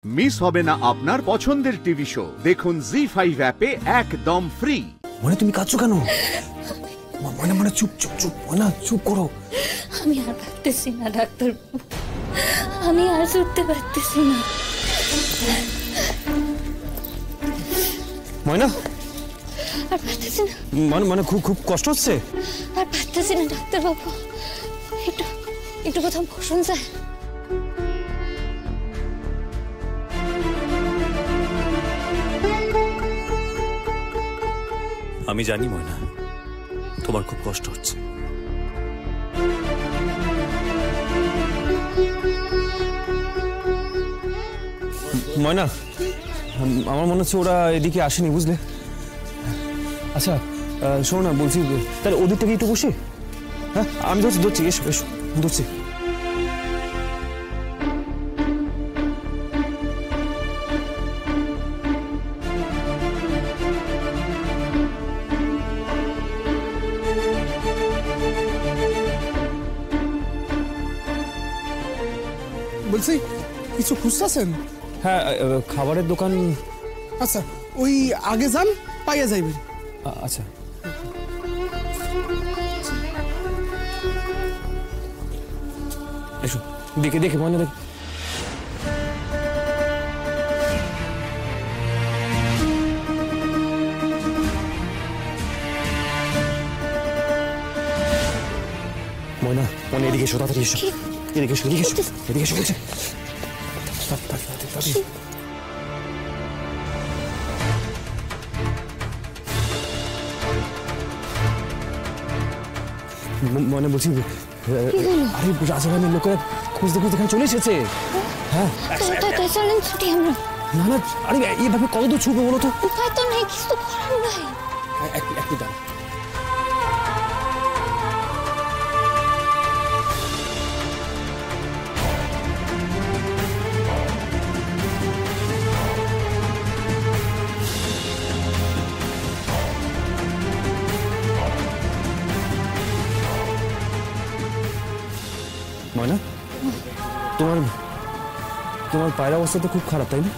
Miss হবে না আপনার পছন্দের টিভি শো। দেখুন জি5 অ্যাপে একদম ফ্রি। মানে তুমি কাঁদছো কেন? মানে মানে চুপ চুপ চুপ না, চুপ করো। আমি আর পারতেছি না ডাক্তার, আমি আর ছুটতে পারতেছি না। ময়না, আর পারতেছি না। মানে মানে খুব খুব কষ্ট হচ্ছে? আর পারতেছি না ডাক্তার বাবু, একটু একটু কোথাও বসুন স্যার। আমি জানি ময়না, তোমার খুব কষ্ট হচ্ছে। ময়না, আমার মনে হচ্ছে ওরা এদিকে আসেনি, বুঝলে? আচ্ছা শোনো না, বলছি তাহলে ওদিক থেকে একটু বসে। হ্যাঁ, আমি ধরছি, এসো এসো, ধরছি। বলছি কিছু খুঁজতেছেন? হ্যাঁ, খাবারের দোকান। আচ্ছা, ওই আগে যান, পাইয়া যাইবেন। আচ্ছা, এসো দেখে দেখে মনে দেখ। ময়না, মনে এদিকে এসো, তাড়াতাড়ি এসো, এদিকে এসো, এদিকে এসো, এদিকে এসো বলছে। মনে বলছি, আরে রাজারামের লোকেরা খুঁজতে খুঁজতে এখানে চলে এসেছে। হ্যাঁ চলেন ছুটি আমরা। না না, আরে এইভাবে কত দূর ছুটবো বলো তো? উপায় তো নেই, কিছু করার নাই। একটু দাঁড়া। ময়না, তোমার তোমার পায়ের অবস্থা তো খুব খারাপ, তাই না?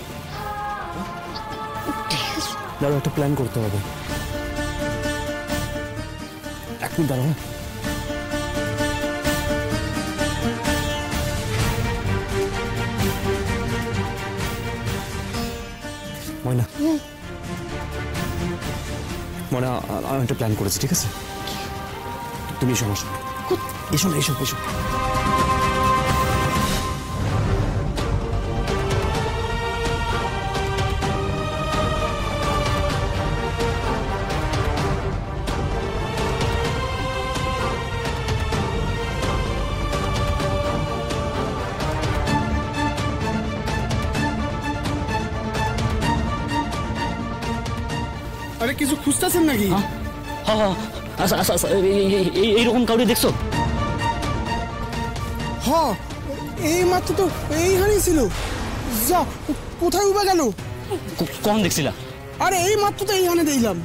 দাঁড়াও, একটা প্ল্যান করতে হবে। এক মিনিট দাঁড়াও। ময়না, ময়না, আমি একটা প্ল্যান করেছি, ঠিক আছে? তুমি এসো আমার সঙ্গে। এসো না, এসো এসো। আরে কিছু খুঁজতেছেন নাকি? হ্যাঁ, আচ্ছা আচ্ছা আচ্ছা, এইরকম কাউকে দেখছো? হ্যাঁ, এই মাত্র তো এইখানে ছিল। যা, কোথায় উবে গেল? কখন দেখছিলা? আরে এই মাত্র তো এইখানে দেখলাম।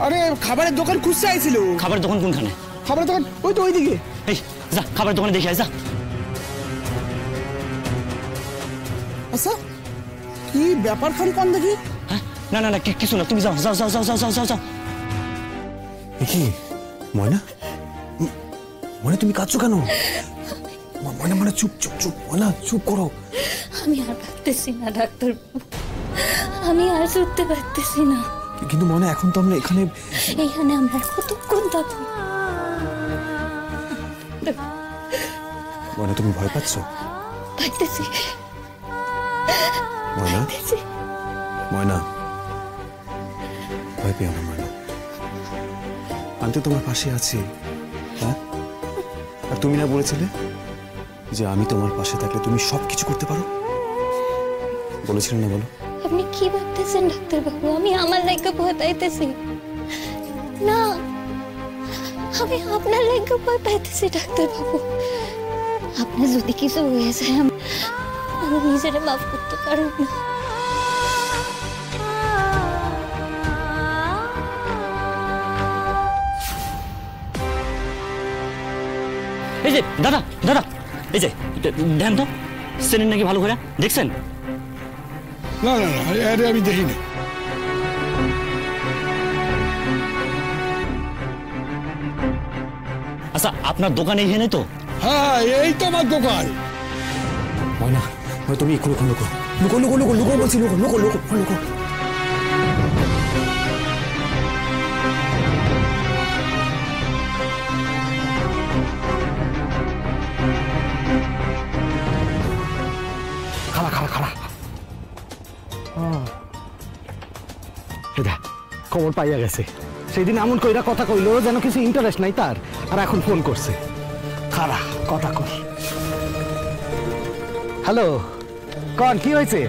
আরে খাবারের দোকান খুঁজতে আইছিল। খাবারের দোকান কোনখানে? খাবারের দোকান ওই তো ওইদিকে। এই যা, খাবারের দোকানে দেখে আয়, যা। আচ্ছা, কি ব্যাপার খান কোন দেখি? হ্যাঁ, না না না, কিছু না, তুমি যাও যাও যাও যাও যাও যাও যাও যাও। কি ময়না, মনে তুমি কাঁদছো কেন? মানে মানে চুপ চুপ চুপ না, চুপ করো। আমি আর পারতেছি না ডাক্তার, আমি আর ছুটতে পারতেছি না। কিন্তু মনে এখন তো আমরা এখানে আমরা কতক্ষণ থাকবো? মনে তুমি ভয় পাচ্ছ? পাইতেছি ময়না, ময়না, ভয় পেও না ময়না, আমি তো তোমার পাশে আছি। হ্যাঁ, আর তুমি না বলেছিলে যে আমি তোমার পাশে থাকলে তুমি সবকিছু করতে পারো? বলেছিলে না? বলো। আপনি কি ভাবতেছেন ডাক্তার বাবু? আমি আমার লাইগা ভয় পাইতেছি না, আমি আপনার লাইগা ভয় পাইতেছি ডাক্তার বাবু। আপনার যদি কিছু হয়ে যায়, আমি নিজেরে মাফ করতে পারব না। এই যে দাদা দাদা, এই যে দেন তো, চেনেন নাকি ভালো করে? দেখছেন? না না না, আরে আমি দেখিনি। আচ্ছা আপনার দোকান এইখানে তো? হ্যাঁ, এই তো আমার দোকান। ময়না তুমি একটু লুকো লুকো লুকো লুকো লুকো লুকো বলছি, লুকো লুকো লুকো লুকো। খালা খালা খালা, খবর পাইয়া গেছে। সেদিন এমন কইরা কথা কইলো যেন কিছু ইন্টারেস্ট নাই তার, আর এখন ফোন করছে। খালা কথা কই। হ্যালো, কন কি হয়েছে?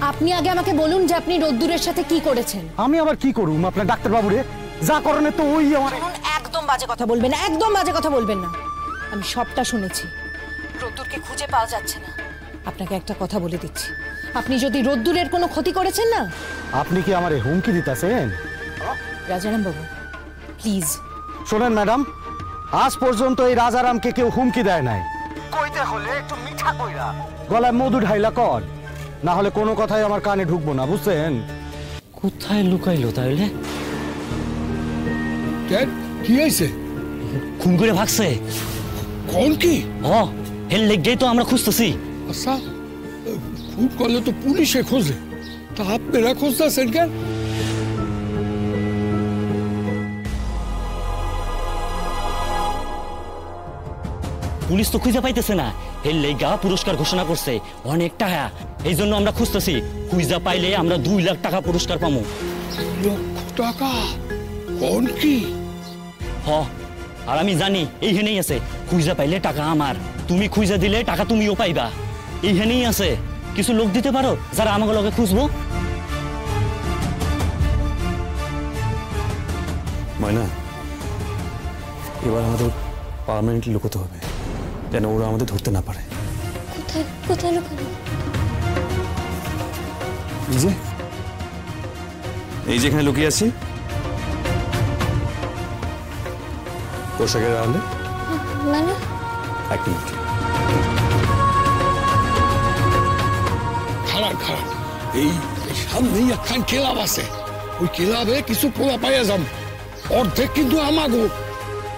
আপনি আগে আমাকে বলুন যে আপনি রোদ্দুরের সাথে কি করেছেন। আমি আবার কি করুম? আপনার ডাক্তার বাবুরে যা করণে তো ওই আমার। একদম বাজে কথা বলবেন না, একদম বাজে কথা বলবেন না। আমি সবটা শুনেছি। রোদ্দুরকে খুঁজে পাওয়া যাচ্ছে না। আপনাকে একটা কথা বলে দিচ্ছি, আপনি যদি রোদ্দুরের কোনো ক্ষতি করেছেন না। আপনি কি আমারে হুমকি দিতেছেন? রাজারাম বাবু প্লিজ শোনেন ম্যাডাম, আজ পর্যন্ত এই রাজারামকে কেউ হুমকি দেয় নাই। কইতে হলে একটু মিঠা কইরা গলায় মধু ঢাইলা কর, না হলে কোনো কথাই আমার কানে ঢুকবো না, বুঝছেন? কোথায় লুকাইলো তাহলে? কেন, কি হয়েছে? খুন করে ভাগছে। কোন কি? ও এর লেগেই তো আমরা খুঁজতেছি। আচ্ছা, খুব করলে তো পুলিশে খোঁজে, তা আপনারা খুঁজতেছেন কেন? পুলিশ তো খুঁজে পাইতেছে না, এর লেগা পুরস্কার ঘোষণা করছে অনেক টাকা। এই জন্য আমরা খুঁজতেছি, খুঁজা পাইলে আমরা 2 লাখ টাকা পুরস্কার পাবো। 2 লক্ষ টাকা? কোন কি? হ, আর আমি জানি এইখানেই আছে। খুঁজা পাইলে টাকা আমার, তুমি খুঁজা দিলে টাকা তুমিও পাইবা। এইখানেই আছে। কিছু লোক দিতে পারো যারা আমাকে লগে খুঁজবো? ময়না, এবার আমাদের পার্মানেন্টলি লুকোতে হবে, যেন ওরা আমাদের ধরতে না পারে। কোথায় কোথায় লুকানো? এই যেখানে লুকিয়ে আছি, পোশাকের আড়ালে। মানে 1 মিনিট। খারাপ খারাপ, এই সামনেই একখান ক্লাব আছে, ওই ক্লাবে কিছু পোলা পাইয়া যাম, অর্ধেক কিন্তু আমাগো।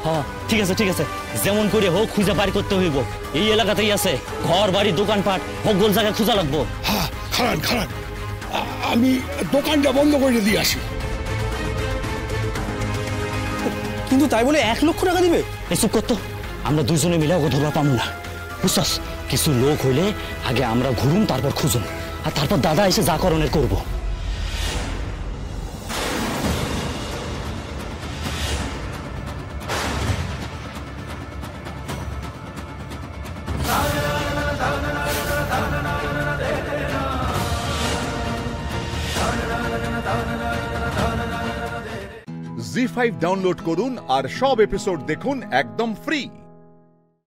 হ্যাঁ ঠিক আছে ঠিক আছে, যেমন করে হোক খুঁজে বাড়ি করতে হইব। এই এলাকাতেই আছে, ঘর বাড়ি দোকানপাট সকল জায়গায় খোঁজা লাগবো। হ্যাঁ খারাপ খারাপ, আমি দোকানটা বন্ধ করে দিয়ে আসি। কিন্তু তাই বলে 1 লক্ষ টাকা দিবে? এই চুপ করতো, আমরা দুজনে মিলে ওকে ধরবা পাবো না, বুঝছস? কিছু লোক হইলে আগে আমরা ঘুরুম, তারপর খুঁজুম, আর তারপর দাদা এসে যা করণের করবো। জি5 ডাউনলোড করুন আর সব এপিসোড দেখুন একদম ফ্রি।